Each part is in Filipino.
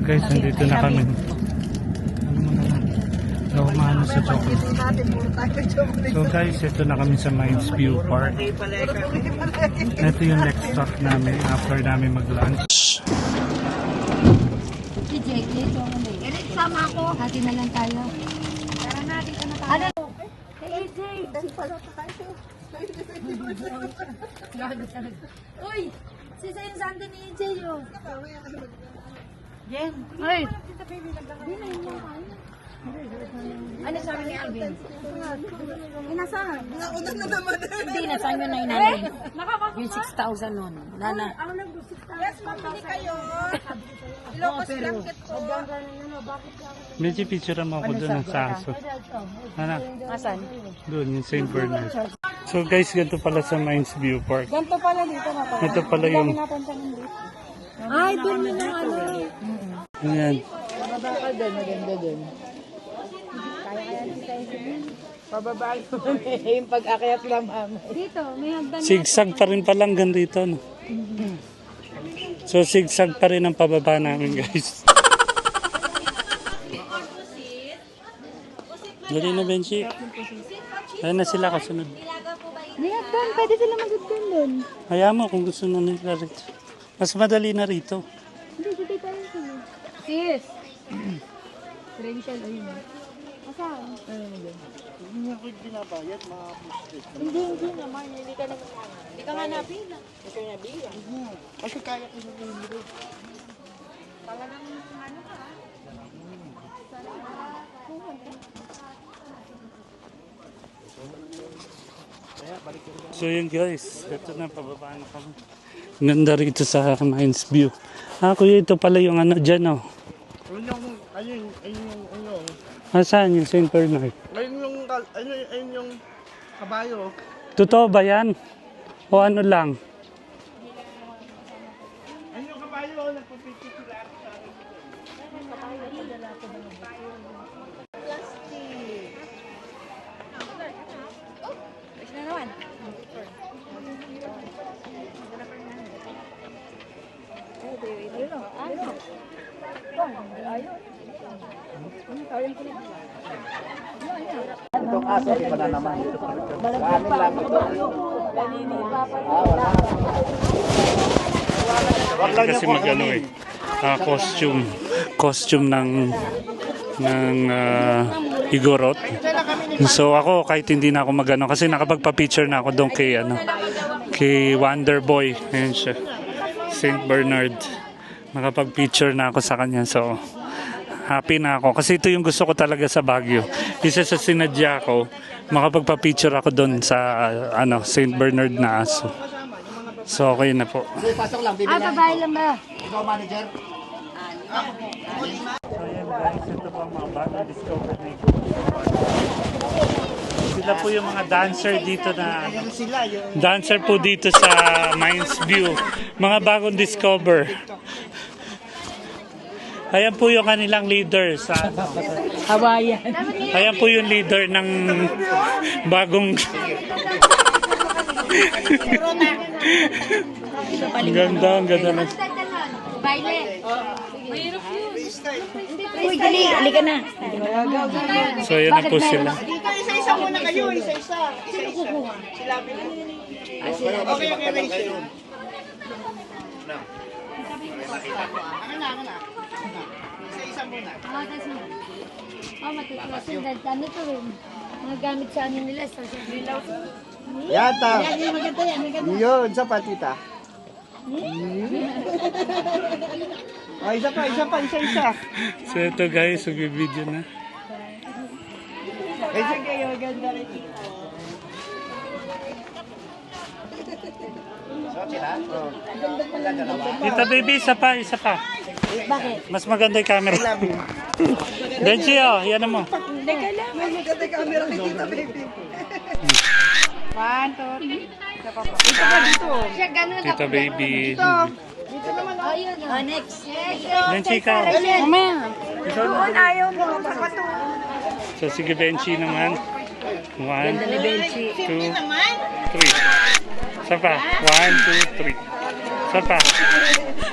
Guys, nandito na kami. Ano mo naman? Daw maano sa chocolate. So guys, ito na kami sa Mines View Park. Ito yung next stop namin after namin mag-lunch. Si JJ, sama ako. Hati na lang tayo. Tara na, dito na tayo. Ano? Hey, JJ! Uy! Si Sayo Santo ni JJ, oh. Jen! Uy! Ano sabi ni Alvin? Inasahan. Nauna na naman. Hindi, inasahan yun na inanin. Yung 6,000 nun. Nana. Yes, mamili kayo. Ilocos blanket ko. Medyo picture mo ako doon sa aso. Ano? Asan? Doon, yung St. Bernard. So guys, ganito pala sa Mines View Park. Ganito pala dito na pala. Ito pala yung... Ay, doon yun ang ano. Ayan. Mababa doon, maganda doon. Pababa doon yung pag-akyat lang, mama. Dito, may hagdan. Sigsag pa rin pala hanggang dito, no? So sigsag pa rin ang pababa namin, guys. Dali na, Benji. Ayun na sila kasunod. May hagdan, pwede sila magagdan doon. Hayaan mo kung gusto na nila rito. Mas madali na rito. Hindi, sige tayo sila. Sis! Credential, ayun na. Asan? Ayun na dyan. Hindi ako binabayad, mga posted. Hindi naman. Hindi ka naman. Hindi ka nga napila. Hindi ka nabila. Kasi kaya ko na rin. Talagang ano ka? So yun guys, ito na, pababa na kami. Ganda rito sa Mines View. Kuya, ito pala yung ano dyan, oh. Ayun yung Saan yung St. Bernard? ayun yung kabayo. Totoo ba yan? O ano lang? Ayun yung kabayo, nagpapicture sila sa akin. Ayos na naman. Itong aso, di pa na naman. Kanin lang ito. Kasi mag-ano eh. Costume ng Igorot. So ako kahit hindi na ako magano kasi nakapagpa-picture na ako doon kay Wonder Boy. Ayun siya. St. Bernard. Nakapag-picture na ako sa kanya. So happy na ako kasi ito yung gusto ko talaga sa Baguio. Isa sa sinadya ko, makapagpa-picture ako doon sa St. Bernard na aso. So okay na po. Pasok lang, bibili. Babae lang ba? Ikaw manager? So yan guys, ito po ang mga bagong discover na sila po yung mga dancer dito na dancer po dito sa Mines View. Mga bagong discover. Ayan po yung kanilang leader sa Hawaiian. Ayan po yung leader ng bagong ang ganda na. Baile. Uy, dali. Halika na. So ayan na po sila. Isa-isa muna kayo, isa-isa. Sila okay, race. Ano na. Isa-isa muna. Matutuwa. Ano to rin? Mga gamit sa ano nila. Social media. Yata. Yan, maganda yan. Maganda. Yun, sa patita. Isa pa. So ito guys, mag-video na. Kayo, ganda rin. Tita baby, isa pa. Bakit? Mas maganda yung camera. Benji, yan mo. Teka lang. Maganda yung camera ni Tita Baby. 1, 2, 3. Ito pa dito. Siya ganun. Tita baby. Dito naman. Ayun. Next. Benji, ikaw. Mamaya. Doon ayaw mo. So sige Benji naman. 1, 2, 3. Isa pa. 1, 2, 3. Isa pa.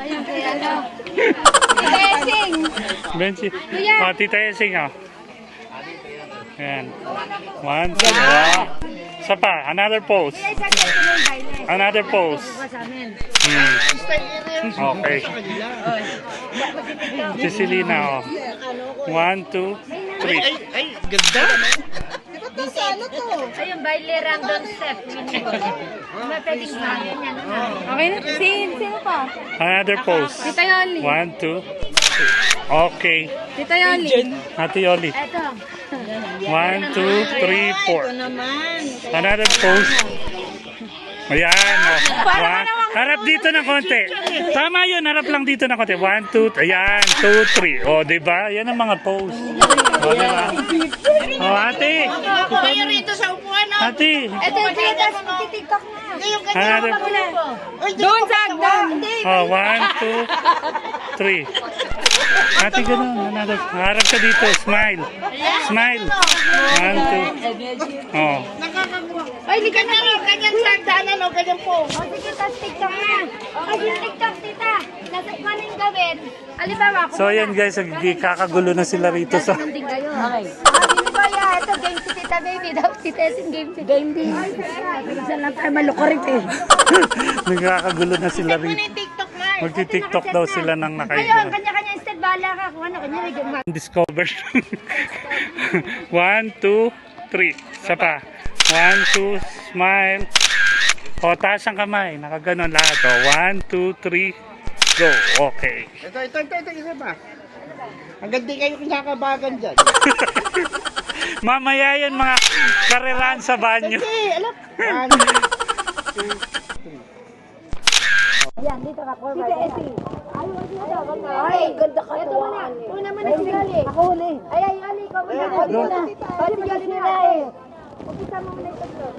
Ayun kaya ano. Blessing. Benji. Oh, Tita Esing, oh. Ayan. 1, 2, Isa pa, another pose. Another pose. Okay. Si Selena, oh. 1, 2, 3. Ay, ganda. Ayun, baile random step. Mapwedeng bayan yan. Okay na? Sino pa? Another pose. Tita Yoli. 1, 2, 3. Okay. Tita Yoli. Ate Yoli. Eto. 1, 2, 3, 4. Another pose. Ayan. Oh. Harap dito ng konti. Tama yun. Harap lang dito ng konti. 1, 2, ayan. 2, 3. O, diba? Yan ang mga pose. O, diba? O, ate. Kayo rito sa upuan, no? Ate. Eto, TikTok na. Another. Doon sa agdang. O, 1, 2, 3. Ate, ganun. Another. Harap ka dito. Smile. Smile. 1, 2. O. Ay, di ganyan sagdanan, o ganyan po. O, sige, tas TikTok na. Ay, yung TikTok, tita. Nasa paano yung gawin? Alibawa, So, ayan guys. Kakagulo na sila rito sa... din kayo. Okay. Hindi ba ya? Ito, game si Tita Baby. Dapat si Tessin game si Game din. Minsan lang tayo malukurit eh. Nagkakagulo na sila Ano rito. yung TikTok na? Magti-tiktok daw sila ng Ayun, nakaiba. kanya-kanya instead. Bahala ka kung ano. Kanya rin yung Discover. 1, 2, 3. Isa pa. 1, 2, smile. O, taas ang kamay. Nakaganon lahat. O, 1, 2, 3, go. Okay. Ito, isa pa. Hanggang di kayo kinakabagan dyan. Mamaya yan mga karerahan sa banyo. Eh, alam. 1, Yan, dito ka. Tita Esi. Ay, ganda ka. Ito muna. Una muna si Gali. Ako huli. Ay, Ali, ikaw muna. Ako muna. Pati Gali nila eh. Upisa mo muna ito bro.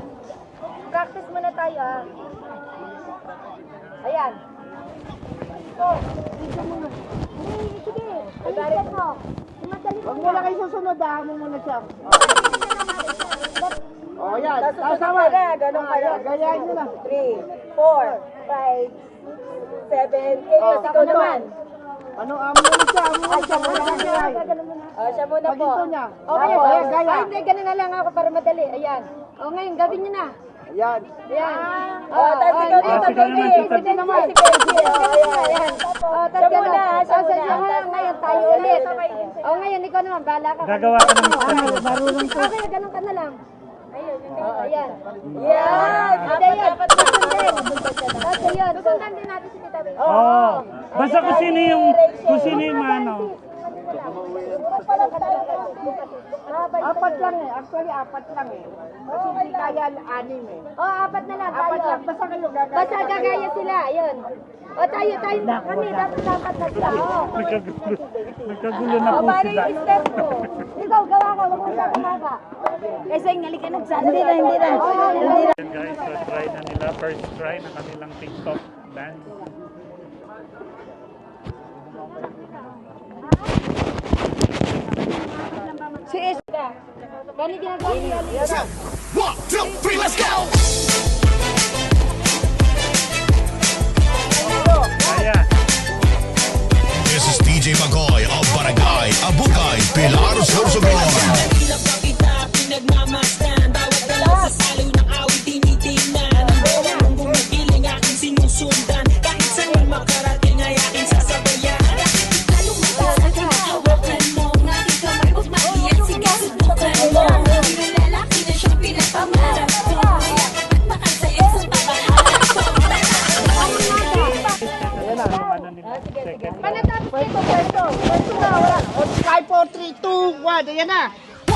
Practice muna tayo ah. Ayan. Ito. Isa mo nga. Sige. Ayun mo. Madali mo. Huwag mo na kayo susunod, mo muna siya. O, yan. Kasama. Ganun kayo. Gayahin nyo na. 3, 4, 5, 7, 8. Ikaw naman. Ano, amo muna siya. Siya muna siya. Siya muna po. Paginto niya. Okay, Ako, ayan, gaya. Ay, hindi, ganun na lang ako para madali. Ayan. O, ngayon, gawin niyo na. Ayan. Ayan. Tapos ikaw dito, sige naman, baby. tita. Sige naman. Si Benji. Ayan. Tapos gano'n. Tapos ngayon, tayo ulit. O, ngayon, ikaw naman, bahala ka. Gagawa ka ng Marunong ko. Okay, ganun ka na lang. Ayun. Ayan. Yan. Ayan. Susundin. Tapos ayun. Susundan din natin si Tita Baby. Oo. Basta kung sino yung ano. Apat lang eh. Actually, apat lang eh. Kasi hindi kaya 6 eh. O, apat na lang tayo. Apat lang. Basta kayo gagaya. Basta gagaya sila. Ayun. O, tayo. Kami, dapat na sila. O. Nagkagulo na O, po paano sila. yung step ko? Ikaw, gawa ka. Huwag mo siya kumaba. Kasi ngali ka nagsala. Hindi na. Ayan guys, so try na nila. First try na kanilang TikTok dance. Si Esther. Gani ginagawa niya. 1, 2, 3, let's go! Ayan. This is DJ Magoy of Barangay Abukay, Pilar, Sorsogon. Ayan na, ano nila. Second. Panatapos ito, pwesto. Pwesto na, wala. 5, 4, 3, 2, 1. Ayan na. 1,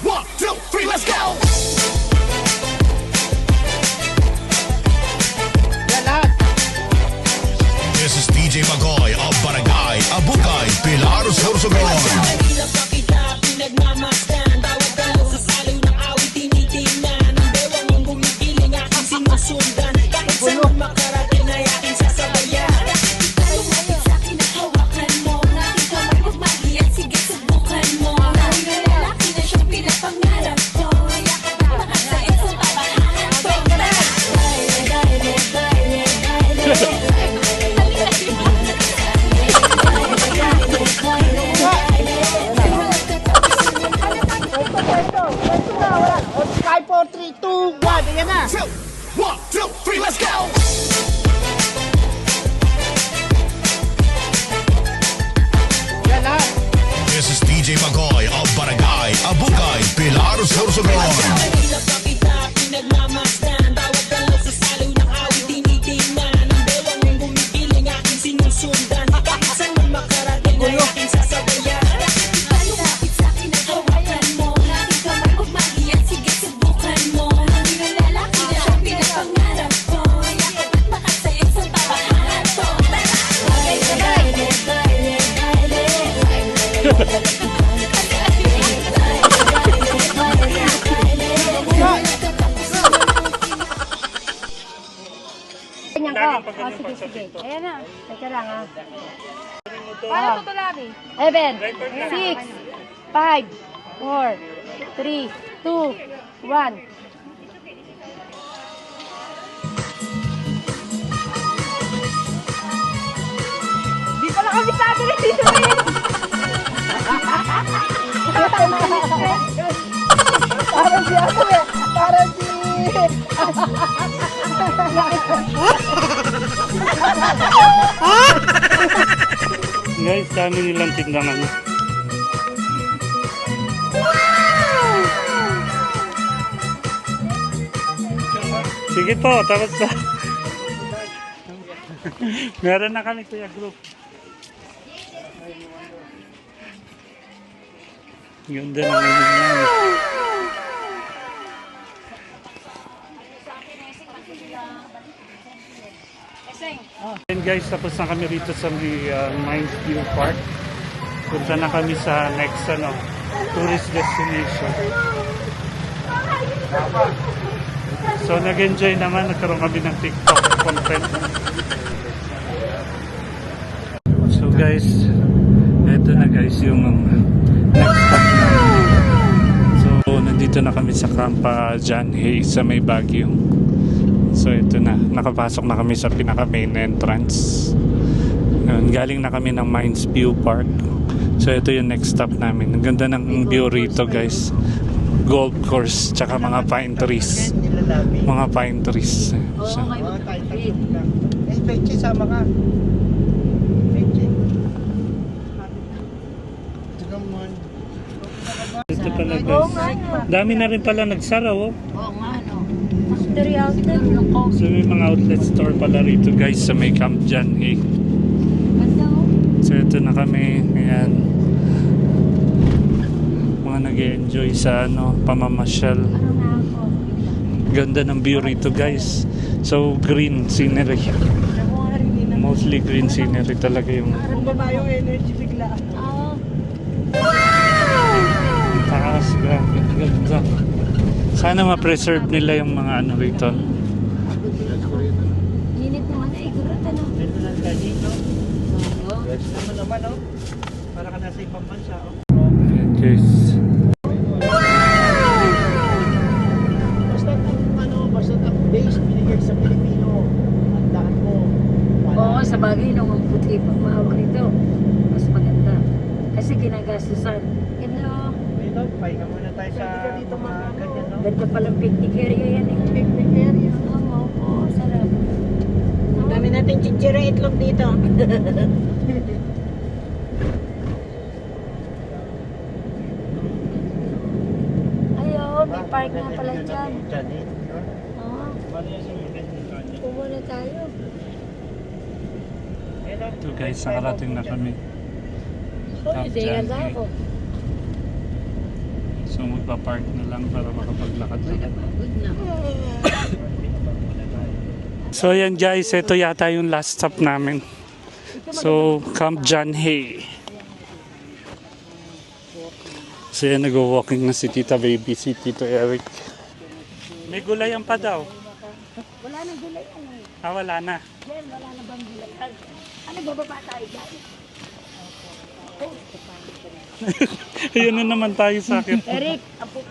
2, 3, let's go! Yan lahat. This is DJ Magoy of Barangay Abukay, Pilar, Sorsogon. DJ Magoy of Barangay Abukay, Pilar, Sorsogon. Ganyan ko. Oh, sige, sige. Ayan na. Teka lang ha. Paano tutulabi? 7, 6, 5, 4, 3, 2, 1. Di pala kami sabi rin dito rin. Parang si ako eh. Parang si... Guys, dami nilang tindangan. Sige po, tapos na. Meron na kami kuya group. Ganda naman yan. And guys, tapos na kami rito sa Mines View Park. Punta na kami sa next tourist destination. So nag-enjoy naman, nagkaroon kami ng TikTok content. So guys, eto na guys yung next stop namin. So nandito na kami sa Campa John Hay sa may Baguio. So ito na, nakapasok na kami sa pinaka main entrance. Galing na kami ng Mines View Park. So ito yung next stop namin. Ang ganda ng view rito guys. Golf course, tsaka mga pine trees. Mga pine trees. So, Peche, sama ka. Peche. ito pala guys. Dami na rin pala nagsara oh. Oo nga, no. So may mga outlet store pala rito guys sa may Camp John Hay. So ito na kami. Ayan. Mga nag-enjoy sa pamamasyal. Ganda ng view rito guys. So green scenery. Mostly green scenery talaga yung Yung energy bigla. taas. Grabe. Ganda. Sana ma-preserve nila yung mga rito. Init naman ay gurat ano. Ito lang dito. Tama naman oh. Para ka nasa ibang bansa oh. Ayan guys. Basta ang base binigay sa Pilipino. Ang daan mo. Oo, sa bagay nung ang puti pang mahawak nito. Mas maganda. Kasi ginagastusan. Hello. Ito, pahinga muna tayo sa mga ganyan no. Ganda palang picnic area yan eh. Picnic area. Oo, sarap. Ang dami natin chichira itlog dito. Ayun, may park nga pala dyan. Oo. Pumuna tayo. Ito guys, nakarating na kami. Camp Sige, John ganda Hay. ako. So magpa-park na lang para makapaglakad-lakad. Good na. So yan guys, ito yata yung last stop namin. So Camp John Hay. So yan, nag-walking na si Tita Baby, si Tito Eric. May gulayan pa daw. Wala nang gulay. Ah, wala na. Jen, wala na bang gulay? Ano, bababa tayo dyan? Ayun na naman tayo sa akin. Eric, apo.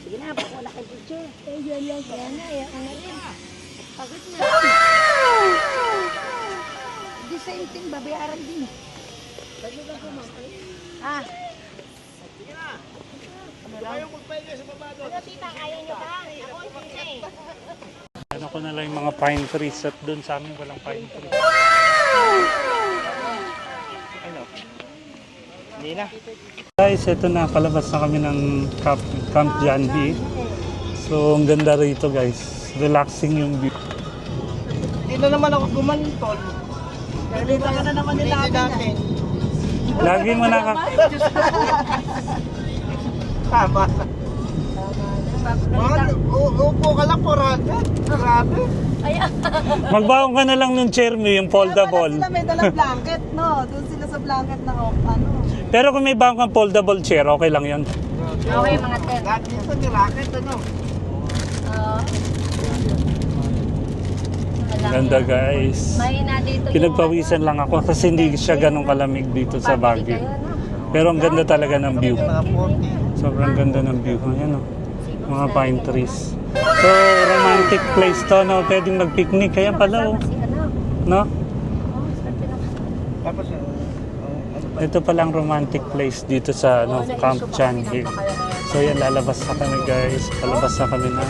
Sige na, baka wala kang picture. Yan lang, yan na, yan na rin. Pagod na. The same thing, babayaran din. Pagod lang kumakay. Ah. Ano ko na lang yung mga pine trees at doon sa amin walang pine trees. Guys, ito na, palabas na kami ng Camp Janhi. So, ang ganda rito guys. Relaxing yung view. Dito naman ako gumantol. Dito ka na naman nila natin. Lagi mo Tama. Upo ka lang, 400. Grabe. Magbaon ka na lang ng chair mo, yung foldable. Sila may dalang blanket, no? Doon sila sa blanket na ano. Pero kung may baon kang foldable chair, okay lang yun. Okay, mga ten. Lahat dito ni Rocket, ano? Ganda guys. Mahina dito Pinagpawisan lang ako kasi hindi siya ganun kalamig dito sa Baguio. Pero ang ganda talaga ng view. Mga 40. Sobrang ganda ng view. Ayan o. Mga pine trees. So, romantic place to, no? Pwedeng mag-picnic. Kaya pala, oh. No? Tapos, Ito palang romantic place dito sa Camp Janhi. So, yan, lalabas na kami, guys. Palabas na kami na